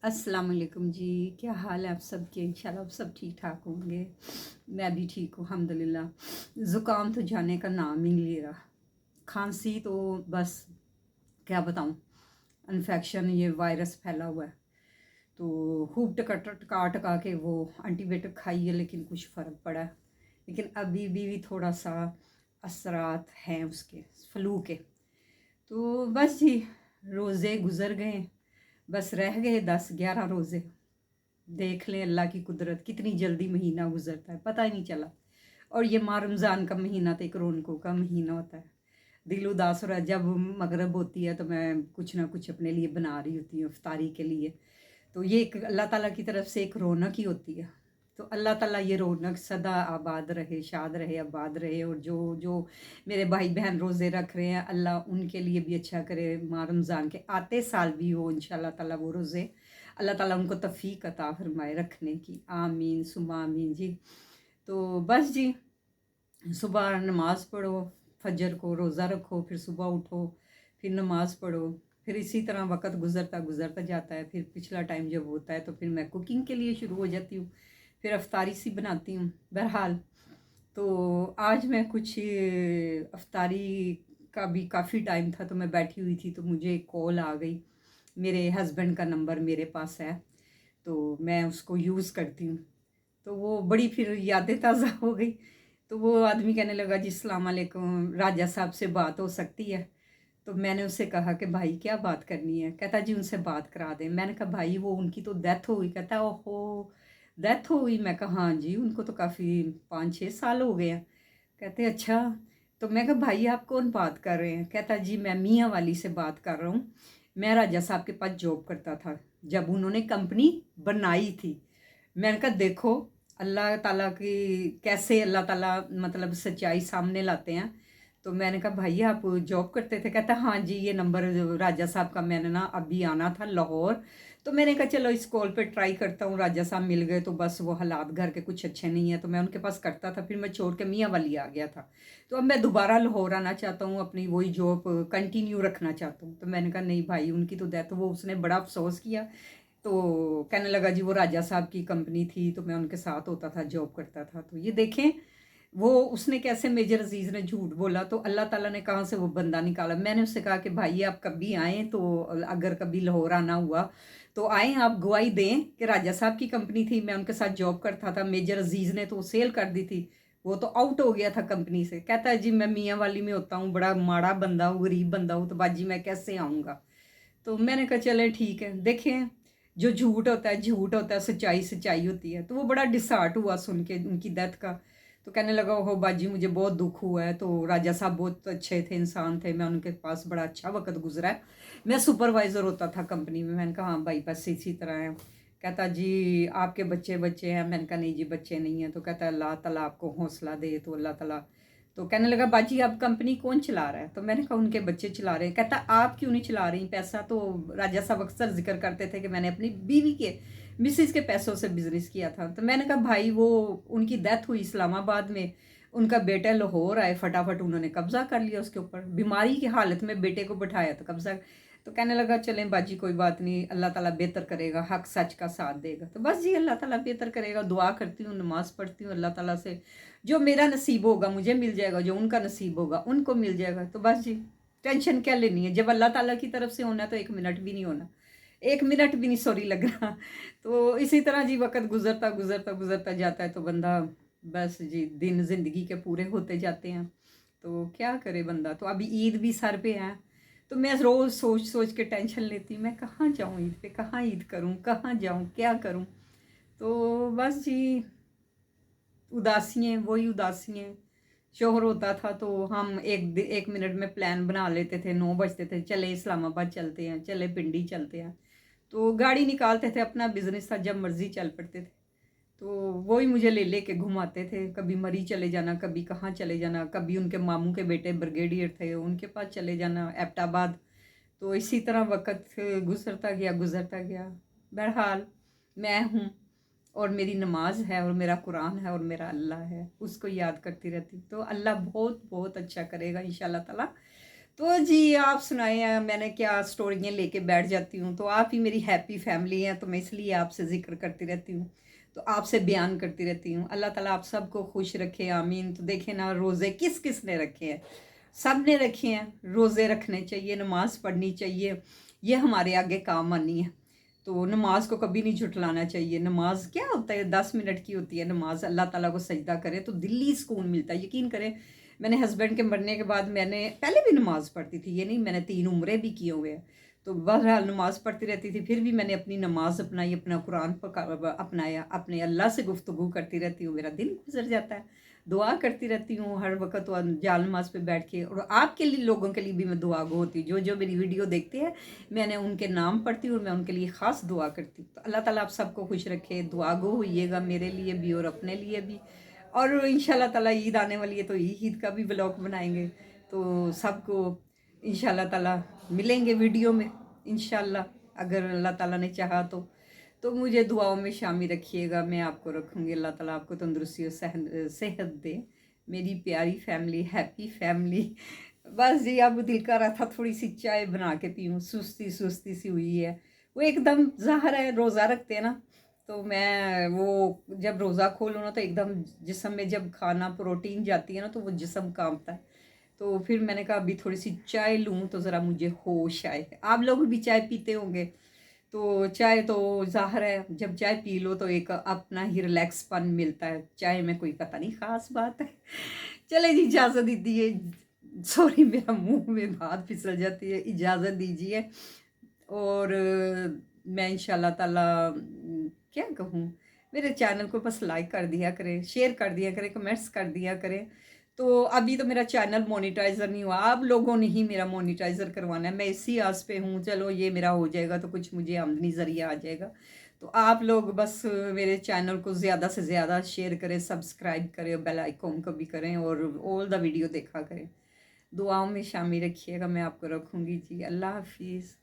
अस्सलाम वालेकुम जी। क्या हाल है आप सबके? इंशाल्लाह आप सब ठीक ठाक होंगे। मैं भी ठीक हूँ अल्हम्दुलिल्लाह। ज़ुकाम तो जाने का नाम ही नहीं ले रहा। खांसी तो बस क्या बताऊँ, इन्फेक्शन ये वायरस फैला हुआ है। तो खूब टका टका के वो एंटीबायोटिक खाई है लेकिन कुछ फ़र्क पड़ा है। लेकिन अभी भी थोड़ा सा असरात हैं उसके, फ्लू के। तो बस जी, रोज़े गुज़र गए, बस रह गए 10-11 रोज़े। देख लें अल्लाह की कुदरत, कितनी जल्दी महीना गुजरता है, पता ही नहीं चला। और ये माह रमज़ान का महीना तो एक रौनकों का महीना होता है। दिल उदास हो रहा है, जब मगरिब होती है तो मैं कुछ ना कुछ अपने लिए बना रही होती हूँ इफ्तारी के लिए। तो ये एक अल्लाह ताला की तरफ से एक रौनक ही होती है। तो अल्लाह ताला ये रौनक सदा आबाद रहे, शाद रहे, आबाद रहे। और जो जो मेरे भाई बहन रोज़े रख रहे हैं, अल्लाह उनके लिए भी अच्छा करे। माह रमज़ान के आते साल भी हो इंशाल्लाह ताला वो रोज़े, अल्लाह ताला उनको तौफीक अता फरमाए रखने की। आमीन सुम्मा आमीन जी। तो बस जी, सुबह नमाज़ पढ़ो, फजर को रोज़ा रखो, फिर सुबह उठो, फिर नमाज़ पढ़ो, फिर इसी तरह वक़्त गुज़रता गुज़रता जाता है। फिर पिछला टाइम जब होता है तो फिर मैं कुकिंग के लिए शुरू हो जाती हूँ, फिर अफ्तारी सी बनाती हूँ। बहरहाल, तो आज मैं कुछ अफ्तारी का भी काफ़ी टाइम था तो मैं बैठी हुई थी तो मुझे एक कॉल आ गई। मेरे हस्बैंड का नंबर मेरे पास है, तो मैं उसको यूज़ करती हूँ। तो वो बड़ी फिर यादें ताज़ा हो गई। तो वो आदमी कहने लगा जी अस्सलाम वालेकुम, राजा साहब से बात हो सकती है? तो मैंने उससे कहा कि भाई क्या बात करनी है? कहता जी उनसे बात करा दें। मैंने कहा भाई वो उनकी तो डेथ हो गई। कहता ओहो, डेथ हो गई? मैं कहा हाँ जी, उनको तो काफ़ी 5-6 साल हो गए हैं। कहते अच्छा। तो मैं कहा भाई आप कौन बात कर रहे हैं? कहता जी मैं मियाँ वाली से बात कर रहा हूँ। मैं राजा साहब के पास जॉब करता था जब उन्होंने कंपनी बनाई थी। मैंने कहा देखो अल्लाह ताला की कैसे अल्लाह ताला मतलब सच्चाई सामने लाते हैं। तो मैंने कहा भाई आप जॉब करते थे? कहता हाँ जी, ये नंबर राजा साहब का मैंने ना अभी आना था लाहौर। तो मैंने कहा चलो इस कॉल पे ट्राई करता हूँ, राजा साहब मिल गए तो बस वो हालात घर के कुछ अच्छे नहीं है तो मैं उनके पास करता था, फिर मैं छोड़ के मियाँ वाली आ गया था। तो अब मैं दोबारा लाहौर आना चाहता हूँ, अपनी वही जॉब कंटिन्यू रखना चाहता हूँ। तो मैंने कहा नहीं भाई उनकी तो डेथ, वो उसने बड़ा अफसोस किया। तो कहने लगा जी वो राजा साहब की कंपनी थी तो मैं उनके साथ होता था, जॉब करता था। तो ये देखें वो उसने कैसे, मेजर अजीज़ ने झूठ बोला तो अल्लाह ताला ने कहाँ से वो बंदा निकाला। मैंने उससे कहा कि भाई आप कभी आएँ तो अगर कभी लाहौर आना हुआ तो आएँ, आप गवाही दें कि राजा साहब की कंपनी थी, मैं उनके साथ जॉब करता था। मेजर अजीज़ ने तो सेल कर दी थी, वो तो आउट हो गया था कंपनी से। कहता है जी मैं मियाँ वाली में होता हूँ, बड़ा माड़ा बंदा हूँ, गरीब बंदा हूँ, तो बाजी मैं कैसे आऊँगा? तो मैंने कहा चले ठीक है, देखें जो झूठ होता है झूठ होता है, सच्चाई सच्चाई होती है। तो वो बड़ा डिसहार्ट हुआ सुन के उनकी डेथ का। तो कहने लगा ओहो बाजी मुझे बहुत दुख हुआ है। तो राजा साहब बहुत अच्छे थे, इंसान थे, मैं उनके पास बड़ा अच्छा वक्त गुजरा है। मैं सुपरवाइज़र होता था कंपनी में। मैंने कहा हाँ भाई बस इसी तरह है। कहता जी आपके बच्चे बच्चे हैं? मैंने कहा नहीं जी बच्चे नहीं हैं। तो कहता अल्लाह ताला आपको हौसला दे। तो अल्लाह ताला, तो कहने लगा बाजी आप कंपनी कौन चला रहा है? तो मैंने कहा उनके बच्चे चला रहे हैं। कहता आप क्यों नहीं चला रही? पैसा तो राजा साहब अक्सर जिक्र करते थे कि मैंने अपनी बीवी के, मिसिस के पैसों से बिजनेस किया था। तो मैंने कहा भाई वो उनकी डेथ हुई इस्लामाबाद में, उनका बेटा लाहौर आए, फटाफट उन्होंने कब्जा कर लिया उसके ऊपर, बीमारी की हालत में बेटे को बैठाया तो कब्जा। तो कहने लगा चलें बाजी कोई बात नहीं, अल्लाह ताला बेहतर करेगा, हक सच का साथ देगा। तो बस जी अल्लाह ताला बेहतर करेगा, दुआ करती हूँ, नमाज़ पढ़ती हूँ अल्लाह ताला से। जो मेरा नसीब होगा मुझे मिल जाएगा, जो उनका नसीब होगा उनको मिल जाएगा। तो बस जी टेंशन क्या लेनी है, जब अल्लाह ताला की तरफ से होना है तो एक मिनट भी नहीं होना, एक मिनट भी नहीं सॉरी लग रहा। तो इसी तरह जी वक़्त गुज़रता गुज़रता गुज़रता जाता है तो बंदा, बस जी दिन ज़िंदगी के पूरे होते जाते हैं। तो क्या करे बंदा। तो अभी ईद भी सर पे है, तो मैं रोज़ सोच सोच के टेंशन लेती हूँ मैं कहाँ जाऊँ ईद पे, कहाँ ईद करूँ, कहाँ जाऊँ, क्या करूँ। तो बस जी उदासियाँ वही उदासियाँ। शोहर होता था तो हम एक मिनट में प्लान बना लेते थे, 9 बजते थे चले इस्लामाबाद चलते हैं, चले पिंडी चलते हैं। तो गाड़ी निकालते थे, अपना बिजनेस था, जब मर्जी चल पड़ते थे। तो वही मुझे ले ले के घुमाते थे, कभी मरी चले जाना, कभी कहाँ चले जाना, कभी उनके मामू के बेटे ब्रिगेडियर थे उनके पास चले जाना एबटाबाद। तो इसी तरह वक़्त गुज़रता गया गुज़रता गया। बहरहाल मैं हूँ और मेरी नमाज है और मेरा कुरान है और मेरा अल्लाह है, उसको याद करती रहती हूँ। तो अल्लाह बहुत बहुत अच्छा करेगा इंशाल्लाह ताला। तो जी आप सुनाएं, मैंने क्या स्टोरियाँ लेके बैठ जाती हूँ, तो आप ही मेरी हैप्पी फैमिली हैं, तो मैं इसलिए आपसे ज़िक्र करती रहती हूँ, तो आपसे बयान करती रहती हूँ। अल्लाह ताला आप सबको खुश रखे, आमीन। तो देखें ना, रोज़े किस किस ने रखे हैं? सब ने रखे हैं। रोज़े रखने चाहिए, नमाज़ पढ़नी चाहिए, ये हमारे आगे काम आनी है। तो नमाज को कभी नहीं झुठलाना चाहिए। नमाज क्या होता है, 10 मिनट की होती है नमाज। अल्लाह ताला को सजदा करे तो दिल्ली सुकून मिलता है। यकीन करें, मैंने हस्बैंड के मरने के बाद मैंने पहले भी नमाज़ पढ़ती थी, ये नहीं, मैंने 3 उम्रे भी किए हुए हैं। तो बहरहाल नमाज़ पढ़ती रहती थी, फिर भी मैंने अपनी नमाज़ अपनाई, अपना कुरान अपनाया, अपने अल्लाह से गुफ्तगू करती रहती हूँ, मेरा दिन गुजर जाता है। दुआ करती रहती हूँ हर वक्त, और जाल नमाज पे बैठ के। और आपके लिए, लोगों के लिए भी मैं दुआ गो होती हूँ, जो जो मेरी वीडियो देखते हैं, मैंने उनके नाम पढ़ती हूँ और मैं उनके लिए ख़ास दुआ करती हूँ। तो अल्लाह ताला आप सबको खुश रखे, दुआ गो होइएगा मेरे लिए भी और अपने लिए भी। और इंशाल्लाह ताला ईद आने वाली है, तो ईद का भी ब्लॉग बनाएंगे, तो सबको इंशाल्लाह ताला मिलेंगे वीडियो में इंशाल्लाह, अगर अल्लाह ताला ने चाहा तो मुझे दुआओं में शामिल रखिएगा, मैं आपको रखूँगी। अल्लाह ताला आपको तंदुरुस्ती और सेहत दे, मेरी प्यारी फैमिली, हैप्पी फैमिली। बस जी, अब दिल कर रहा था थोड़ी सी चाय बना के पीऊँ, सुस्ती सुस्ती सी हुई है। वो एकदम ज़ाहिर है, रोज़ा रखते हैं ना, तो मैं वो जब रोज़ा खोलूँ ना, तो एकदम जिस्म में जब खाना प्रोटीन जाती है ना, तो वो जिस्म कांपता है। तो फिर मैंने कहा अभी थोड़ी सी चाय लूँ तो ज़रा मुझे होश आए। आप लोग भी चाय पीते होंगे, तो चाय तो ज़ाहिर है, जब चाय पी लो तो एक अपना ही रिलैक्सपन मिलता है। चाय में कोई पता नहीं ख़ास बात है। चले जी, इजाज़त दीजिए। सॉरी, मेरा मुँह में बात फिसल जाती है, इजाज़त दीजिए। और मैं इंशाल्लाह ताला क्या कहूँ, मेरे चैनल को बस लाइक कर दिया करें, शेयर कर दिया करें, कमेंट्स कर दिया करें। तो अभी तो मेरा चैनल मोनेटाइज़र नहीं हुआ, आप लोगों ने ही मेरा मोनेटाइज़र करवाना है। मैं इसी आस पे हूँ, चलो ये मेरा हो जाएगा तो कुछ मुझे आमदनी ज़रिया आ जाएगा। तो आप लोग बस मेरे चैनल को ज़्यादा से ज़्यादा शेयर करें, सब्सक्राइब करें, बेल आइकॉन को भी करें और ऑल द वीडियो देखा करें। दुआओं में शामिल रखिएगा, मैं आपको रखूँगी जी। अल्लाह हाफिज़।